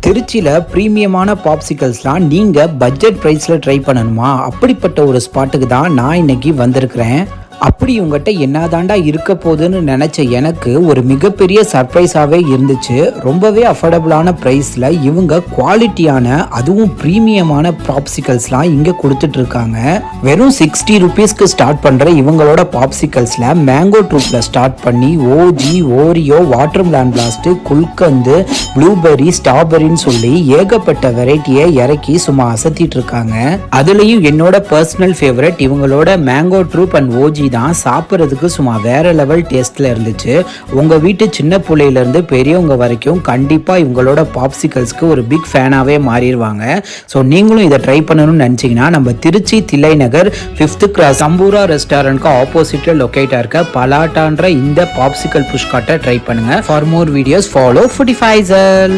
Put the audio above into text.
திருச்சியில் ப்ரீமியமான பாப்சிக்கல்ஸ்லாம் நீங்கள் பட்ஜெட் ப்ரைஸில் ட்ரை பண்ணணுமா? அப்படிப்பட்ட ஒரு ஸ்பாட்டுக்கு தான் நான் இன்னைக்கு வந்திருக்கிறேன். அப்படி உங்கள்கிட்ட என்னதாண்டா இருக்க போகுதுன்னு நினச்ச எனக்கு ஒரு மிகப்பெரிய சர்ப்ரைஸாகவே இருந்துச்சு. ரொம்பவே அஃபோர்டபுளான ப்ரைஸில் இவங்க குவாலிட்டியான அதுவும் ப்ரீமியமான பாப்சிக்கல்ஸ்லாம் இங்கே கொடுத்துட்ருக்காங்க. வெறும் 60 ருபீஸ்க்கு ஸ்டார்ட் பண்ணுற இவங்களோட பாப்சிக்கல்ஸில் மேங்கோ ட்ரூப்பில் ஸ்டார்ட் பண்ணி OG, Oreo, watermelon blast, gulkand, blueberry, ஸ்ட்ராபெரின்னு சொல்லி ஏகப்பட்ட வெரைட்டியை இறக்கி சும்மா அசத்திட்டு இருக்காங்க. அதுலேயும் என்னோட பர்சனல் ஃபேவரட் இவங்களோட மேங்கோ ட்ரூப் அண்ட் ஓஜி தான். சாப்பிட்றதுக்கு சும்மா வேற லெவல் டேஸ்ட்ல இருந்துச்சு. உங்க வீட்டு சின்ன பிள்ளையில இருந்து பெரியவங்க வரைக்கும் கண்டிப்பா இவங்களோட பாப்சிக்கல்ஸ்க்கு ஒரு பிக் ஃபேனாவே மாறிடுவாங்க. ஸோ நீங்களும் இதை ட்ரை பண்ணணும்னு நினைச்சீங்கன்னா நம்ம திருச்சி தில்லை நகர் 5th கிராஸ் சம்பூரா ரெஸ்டாரண்ட்க்கு ஆப்போசிட்ல லொக்கேட்டா இருக்க பலாட்டான்ற இந்த பாப்சிக்கல் புஷ்காட்டை ட்ரை பண்ணுங்க. For more videos follow ஃபுடிஃபைசல்.